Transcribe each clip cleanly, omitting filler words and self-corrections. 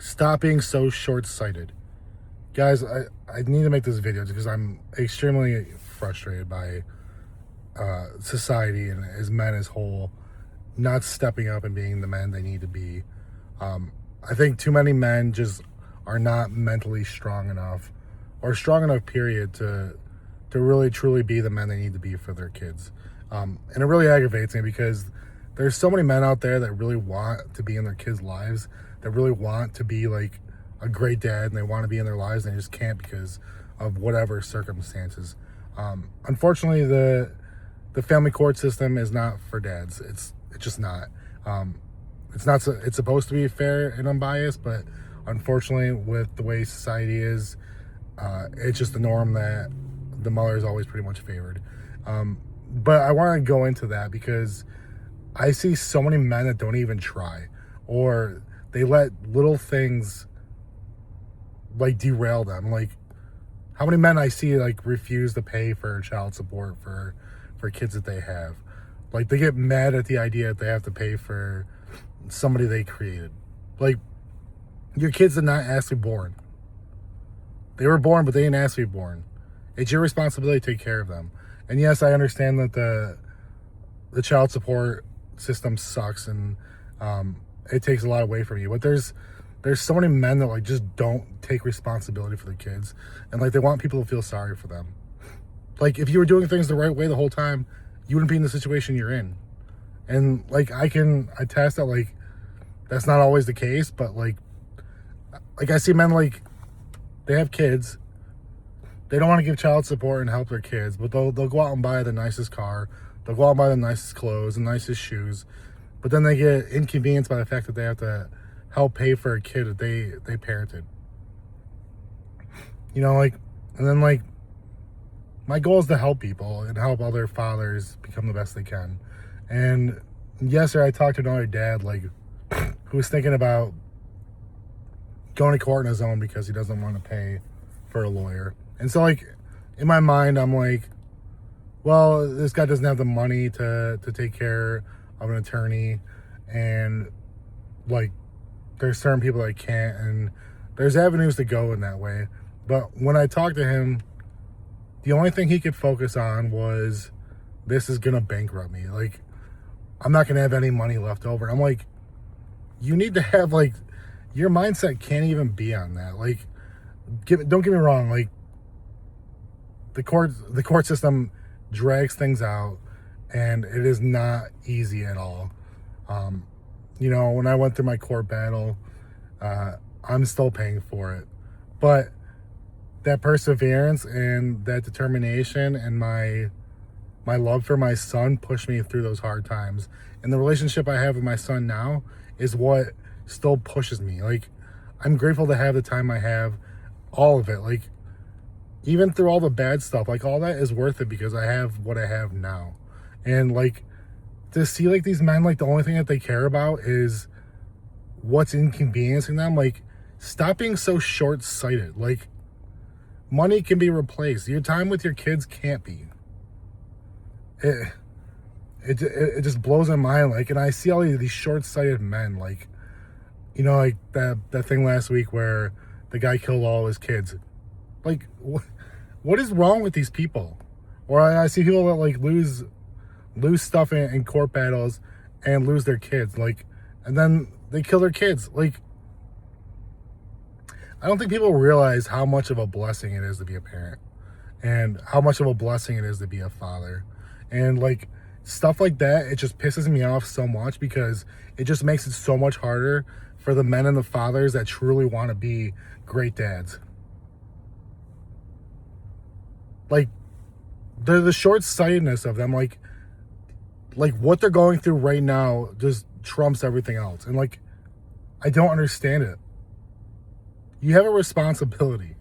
Stop being so short-sighted. Guys, I need to make this video because I'm extremely frustrated by society and as men as whole not stepping up and being the men they need to be. I think too many men just are not mentally strong enough or strong enough period to really truly be the men they need to be for their kids. And it really aggravates me because there's so many men out there that really want to be in their kids' lives, that really want to be like a great dad, and they want to be in their lives and they just can't because of whatever circumstances. Unfortunately, the family court system is not for dads. It's just not. It's supposed to be fair and unbiased, but unfortunately, with the way society is, it's just the norm that the mother is always pretty much favored. But I want to go into that because I see so many men that don't even try, or they let little things like derail them. Like, how many men I see like refuse to pay for child support for kids that they have. Like, they get mad at the idea that they have to pay for somebody they created. Like, your kids did not ask to be born. They were born, but they didn't ask to be born. It's your responsibility to take care of them. And yes, I understand that the child support system sucks and it takes a lot away from you. But there's so many men that like just don't take responsibility for their kids, and like they want people to feel sorry for them. Like, if you were doing things the right way the whole time, you wouldn't be in the situation you're in. And like, I can attest that like that's not always the case, but like I see men like they have kids. They don't want to give child support and help their kids, but they'll go out and buy the nicest car. They'll go out and buy the nicest clothes and nicest shoes. But then they get inconvenienced by the fact that they have to help pay for a kid that they parented. You know, like, and then like, my goal is to help people and help other fathers become the best they can. And yesterday I talked to another dad, like, who was thinking about going to court on his own because he doesn't want to pay for a lawyer. And so like, in my mind, I'm like, well, this guy doesn't have the money to take care of an attorney, and like, there's certain people that can't, and there's avenues to go in that way. But when I talked to him, the only thing he could focus on was, this is gonna bankrupt me. Like, I'm not gonna have any money left over. I'm like, you need to have like, your mindset can't even be on that. Like, don't get me wrong, like, the court system drags things out, and it is not easy at all. You know, when I went through my court battle, I'm still paying for it. But that perseverance and that determination and my love for my son pushed me through those hard times. And the relationship I have with my son now is what still pushes me. Like, I'm grateful to have the time I have, all of it. Like, even through all the bad stuff, like, all that is worth it because I have what I have now. And like, to see like these men, like the only thing that they care about is what's inconveniencing them. Like, stop being so short-sighted. Like, money can be replaced. Your time with your kids can't be. It just blows my mind. Like, and I see all these short-sighted men, like, you know, like that thing last week where the guy killed all his kids. Like, what is wrong with these people? Or I see people that like lose stuff in court battles and lose their kids, like, and then they kill their kids. Like, I don't think people realize how much of a blessing it is to be a parent, and how much of a blessing it is to be a father. And like, stuff like that, it just pisses me off so much because it just makes it so much harder for the men and the fathers that truly want to be great dads. Like, the short-sightedness of them, like what they're going through right now just trumps everything else. And like, I don't understand it. You have a responsibility.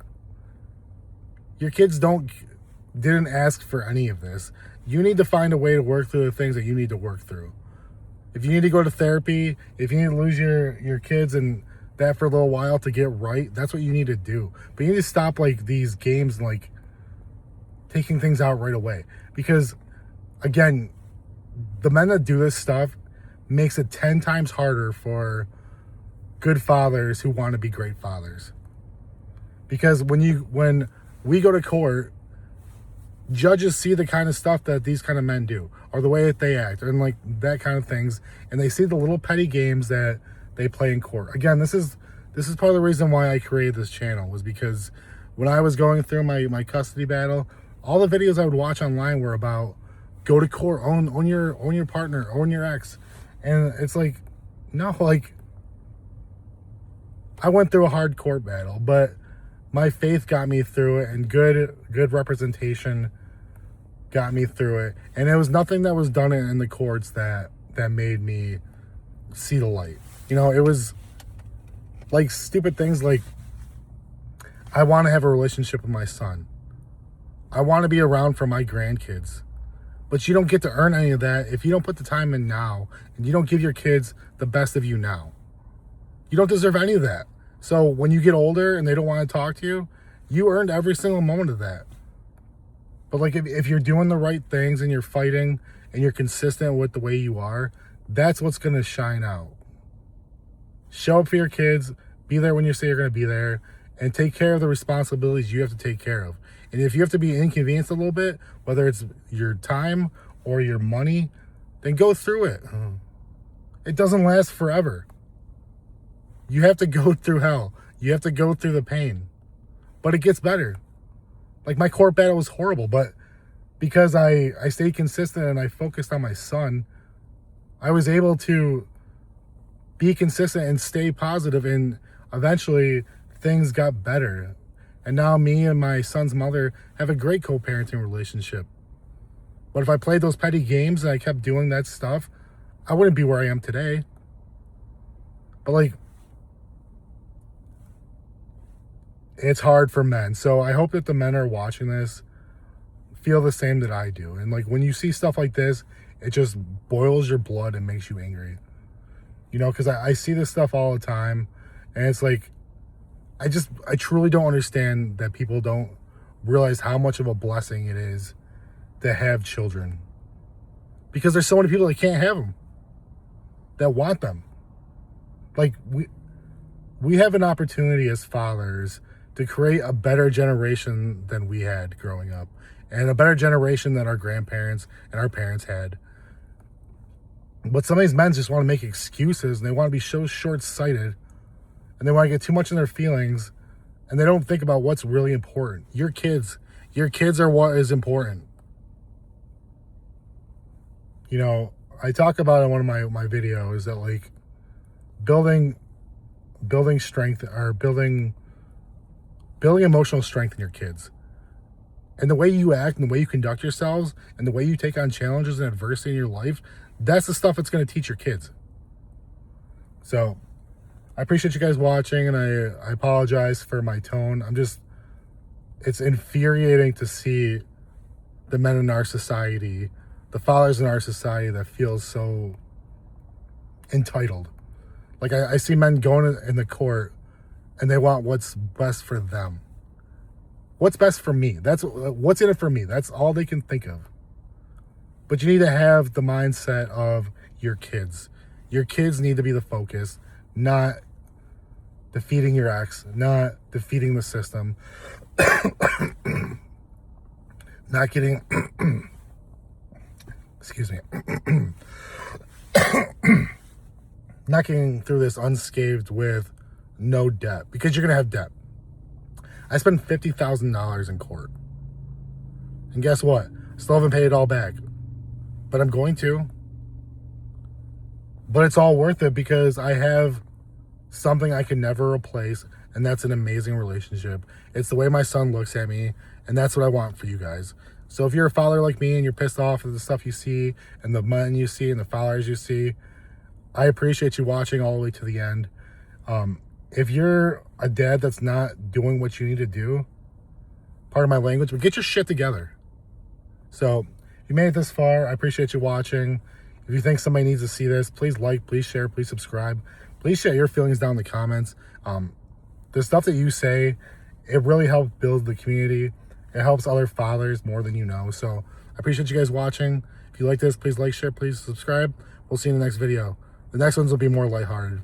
Your kids didn't ask for any of this. You need to find a way to work through the things that you need to work through. If you need to go to therapy, if you need to lose your kids and that for a little while to get right, that's what you need to do. But you need to stop like these games and like taking things out right away. Because again, the men that do this stuff makes it 10 times harder for good fathers who want to be great fathers. Because when we go to court, judges see the kind of stuff that these kind of men do, or the way that they act, and like that kind of things, and they see the little petty games that they play in court. Again, this is part of the reason why I created this channel, was because when I was going through my custody battle, all the videos I would watch online were about go to court, own your partner, own your ex. And it's like, no, like, I went through a hard court battle, but my faith got me through it, and good representation got me through it. And it was nothing that was done in the courts that made me see the light. You know, it was like stupid things like, I want to have a relationship with my son. I want to be around for my grandkids. But you don't get to earn any of that if you don't put the time in now, and you don't give your kids the best of you now. You don't deserve any of that. So when you get older and they don't want to talk to you, you earned every single moment of that. But like if you're doing the right things and you're fighting and you're consistent with the way you are, that's what's going to shine out. Show up for your kids, be there when you say you're going to be there, and take care of the responsibilities you have to take care of. And if you have to be inconvenienced a little bit, whether it's your time or your money, then go through it. It doesn't last forever. You have to go through hell. You have to go through the pain. But it gets better. Like, my court battle was horrible, but because I stayed consistent and I focused on my son, I was able to be consistent and stay positive, and eventually things got better. And now me and my son's mother have a great co-parenting relationship. But if I played those petty games and I kept doing that stuff, I wouldn't be where I am today. But like, it's hard for men. So I hope that the men are watching this feel the same that I do. And like, when you see stuff like this, it just boils your blood and makes you angry. You know, because I see this stuff all the time, and it's like, I truly don't understand that people don't realize how much of a blessing it is to have children. Because there's so many people that can't have them, that want them. Like, we have an opportunity as fathers to create a better generation than we had growing up, and a better generation than our grandparents and our parents had. But some of these men just want to make excuses, and they want to be so short-sighted, and they want to get too much in their feelings, and they don't think about what's really important. Your kids are what is important. You know, I talk about in one of my videos that like building strength, or building emotional strength in your kids. And the way you act and the way you conduct yourselves and the way you take on challenges and adversity in your life, that's the stuff that's going to teach your kids. So I appreciate you guys watching, and I apologize for my tone. It's infuriating to see the men in our society, the fathers in our society that feel so entitled. Like, I see men going in the court and they want what's best for them. What's best for me? That's what's in it for me. That's all they can think of. But you need to have the mindset of your kids. Your kids need to be the focus, not defeating your ex, not defeating the system, not getting, excuse me, not getting through this unscathed with no debt, because you're going to have debt. I spent $50,000 in court. And guess what? Still haven't paid it all back. But I'm going to. But it's all worth it, because I have something I can never replace, and that's an amazing relationship. It's the way my son looks at me, and that's what I want for you guys. So if you're a father like me and you're pissed off at the stuff you see and the men you see and the fathers you see, I appreciate you watching all the way to the end. If you're a dad that's not doing what you need to do, pardon my language, but get your shit together. So if you made it this far, I appreciate you watching. If you think somebody needs to see this, please like, please share, please subscribe. Please share your feelings down in the comments. The stuff that you say, it really helps build the community. It helps other fathers more than you know. So I appreciate you guys watching. If you like this, please like, share, please subscribe. We'll see you in the next video. The next ones will be more lighthearted.